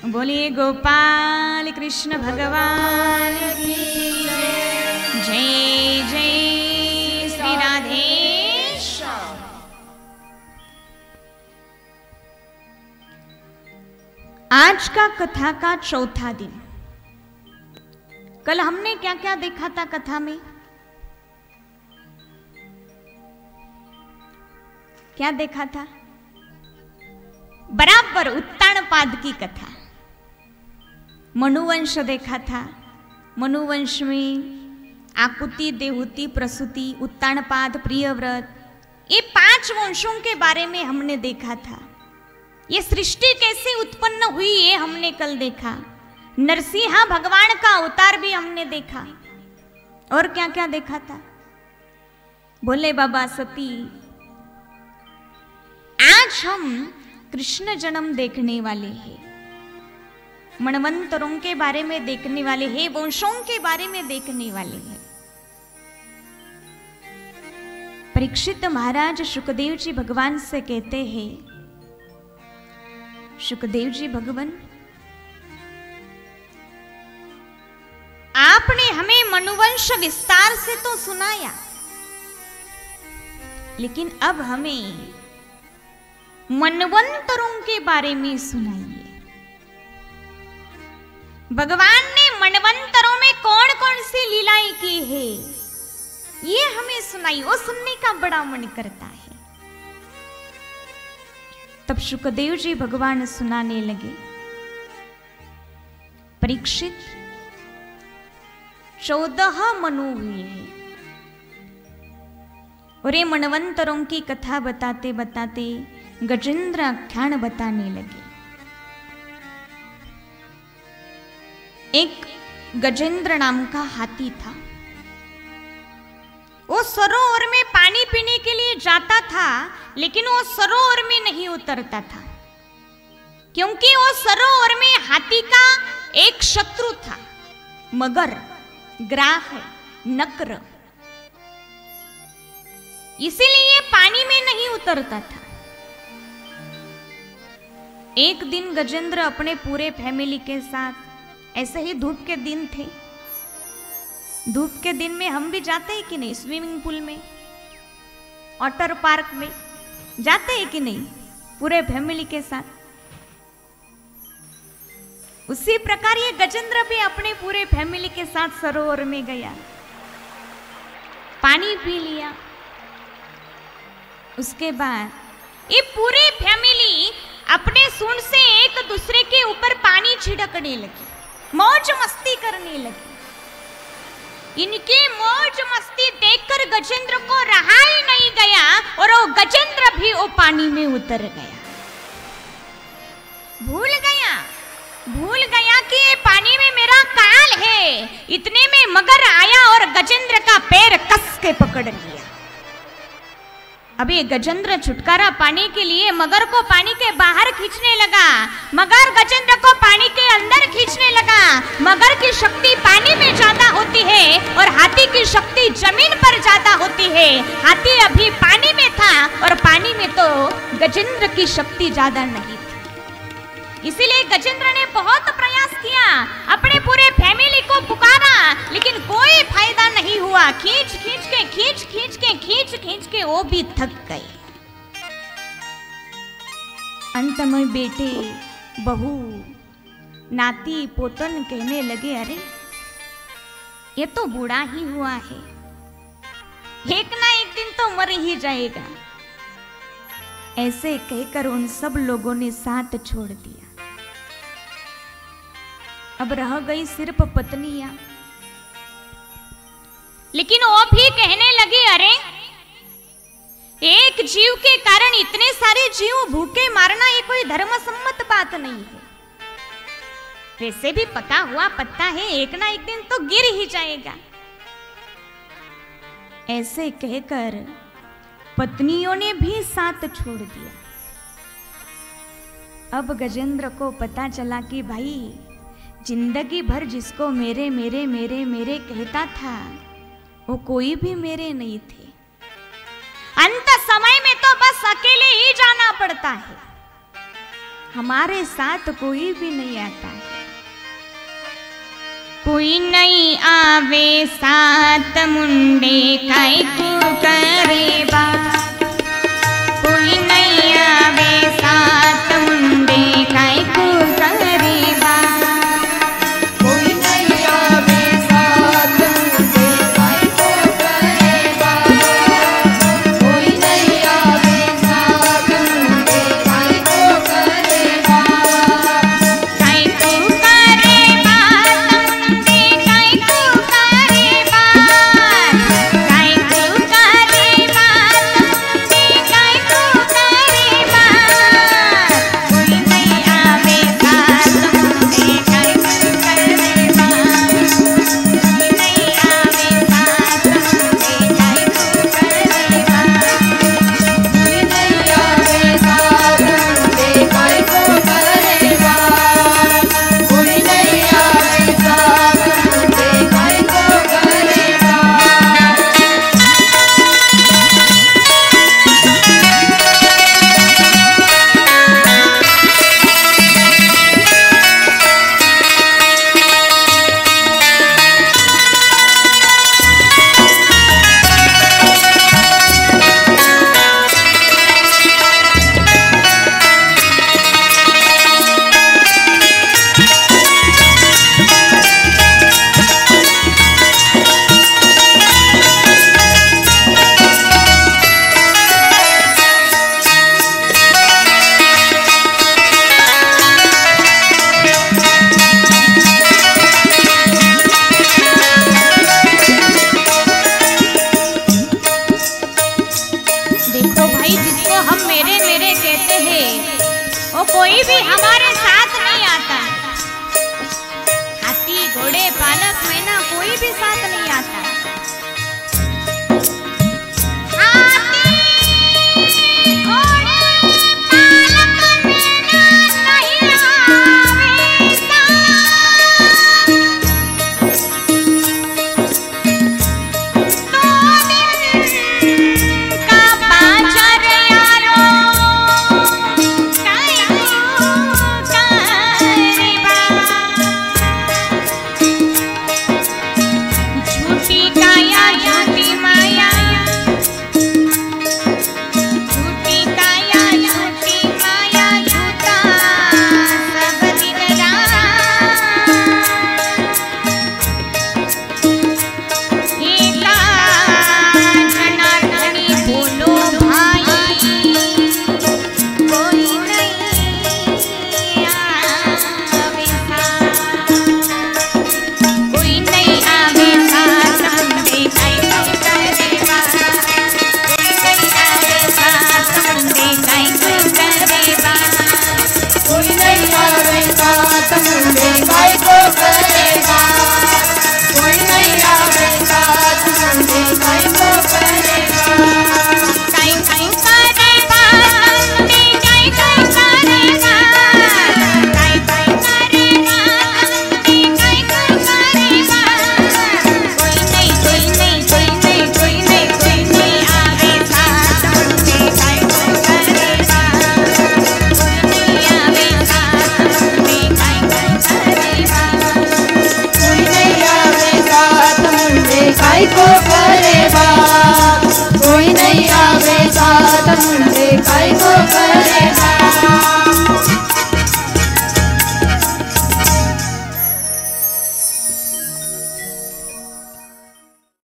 बोलिए गोपाल कृष्ण भगवान की जय जय श्री राधेश्याम। आज का कथा का चौथा दिन। कल हमने क्या क्या देखा था कथा में? क्या देखा था? बराबर उत्तानपाद की कथा। मनुवंश देखा था। मनुवंश में आकुति, देहूति, प्रसूति, उत्तानपाद, प्रियव्रत, ये 5 वंशों के बारे में हमने देखा था। ये सृष्टि कैसे उत्पन्न हुई ये हमने कल देखा। नरसिंह भगवान का अवतार भी हमने देखा। और क्या क्या देखा था? बोले बाबा सती, आज हम कृष्ण जन्म देखने वाले हैं, मनवंतरों के बारे में देखने वाले हैं, वंशों के बारे में देखने वाले हैं। परीक्षित महाराज सुखदेव जी भगवान से कहते हैं, सुखदेव जी भगवान, आपने हमें मनुवंश विस्तार से तो सुनाया, लेकिन अब हमें मनवंतरों के बारे में सुनाइए। भगवान ने मनवंतरों में कौन कौन सी लीलाएं की है ये हमें सुनाई। वो सुनने का बड़ा मन करता है। तब सुखदेव जी भगवान सुनाने लगे, परीक्षित 14 मनु हुए हैं। और ये मनवंतरों की कथा बताते बताते गजेंद्र आख्यान बताने लगे। एक गजेंद्र नाम का हाथी था। वो सरोवर में पानी पीने के लिए जाता था, लेकिन वो सरोवर में नहीं उतरता था, क्योंकि वो सरोवर में हाथी का एक शत्रु था, मगर, ग्राह, नक्र। इसीलिए पानी में नहीं उतरता था। एक दिन गजेंद्र अपने पूरे फैमिली के साथ, ऐसे ही धूप के दिन थे, धूप के दिन में हम भी जाते हैं कि नहीं, स्विमिंग पूल में, वाटर पार्क में जाते हैं कि नहीं, पूरे फैमिली के साथ। उसी प्रकार ये गजेंद्र भी अपने पूरे फैमिली के साथ सरोवर में गया, पानी पी लिया। उसके बाद ये पूरी फैमिली अपने सूंड से एक दूसरे के ऊपर पानी छिड़कने लगी, मौज मस्ती करने लगी। इनकी मौज मस्ती देखकर गजेंद्र को रहा ही नहीं गया, और वो गजेंद्र भी वो पानी में उतर गया। भूल गया कि ये पानी में मेरा काल है। इतने में मगर आया और गजेंद्र का पैर कस के पकड़ लिया। अभी गजेंद्र छुटकारा पाने के लिए मगर को पानी के बाहर खींचने लगा, मगर गजेंद्र को पानी के अंदर खींचने लगा। मगर की शक्ति पानी में ज्यादा होती है और हाथी की शक्ति जमीन पर ज्यादा होती है। हाथी अभी पानी में था और पानी में तो गजेंद्र की शक्ति ज्यादा नहीं थी। इसीलिए गजेंद्र ने बहुत प्रयास किया, अपने पूरे फैमिली को पुकारा, लेकिन कोई फायदा नहीं हुआ। खींच के वो भी थक गए। अंत में बेटे, बहू, नाती, पोतन कहने लगे, अरे ये तो बूढ़ा ही हुआ है, एक ना एक दिन तो मर ही जाएगा। ऐसे कहकर उन सब लोगों ने साथ छोड़ दिया। अब रह गई सिर्फ पत्नियां, लेकिन वो भी कहने लगे, अरे एक जीव के कारण इतने सारे जीव भूखे मारना ये कोई धर्मसम्मत बात नहीं है। वैसे भी पका हुआ पत्ता है, एक ना एक दिन तो गिर ही जाएगा। ऐसे कहकर पत्नियों ने भी साथ छोड़ दिया। अब गजेंद्र को पता चला कि भाई, जिंदगी भर जिसको मेरे मेरे मेरे मेरे कहता था, वो कोई भी मेरे नहीं थे। अंत समय में तो बस अकेले ही जाना पड़ता है। हमारे साथ कोई भी नहीं आता है। कोई नहीं आवे साथ मुंडे काई को करे बात, कोई नहीं आवे साथ मुंडे काई को करे बात, कोई नहीं आवे साथ मुंडे काई को करे बात, कोई नहीं आवे साथ मुंडे काई को करे बात, काई को करे बात मुंडे काई को करे बात, काई को करे बात मुंडे काई को करे बात, कोई नहीं आवे साथ मुंडे काई को करे बात, कोई नहीं आवे साथ मुंडे काई को करे बात, कोई नहीं आवे साथ मुंडे काई को करे बात, कोई नहीं आवे साथ मुंडे काई को करे बात। देखो भाई, जिसको हम मेरे मेरे कहते हैं वो कोई भी हमारे साथ नहीं आता। हाथी घोड़े पालक मैना कोई भी साथ नहीं आता। हाथी घोड़े पालक मैना नहीं आवे साथ। का पाचर यारो काई को करे बात, झूठी काया झूठी माया, झूठी काया झूठी माया, झूठा सब दिन रात। एका जनार्दनी बोलो भाई, कोई नहीं आवे साथ, कोई नहीं आवे साथ मुंडे काई को करे बात, कोई नहीं आवे साथ मुंडे काई को करे बात, कोई नहीं आवे साथ मुंडे काई को करे बात, कोई नहीं आवे साथ मुंडे काई को करे बात, काई को करे बात मुंडे काई को करे बात, काई को करे बात मुंडे काई को करे बात, कोई नहीं कोई नहीं कोई नहीं कोई नहीं कोई नहीं आवे साथ मुंडे काई को करे बात, कोई नहीं आवे साथ मुंडे काई को करे बात, कोई नहीं आवे साथ मुंडे काई को करे बात, कोई नहीं आवे साथ मुंडे काई को करे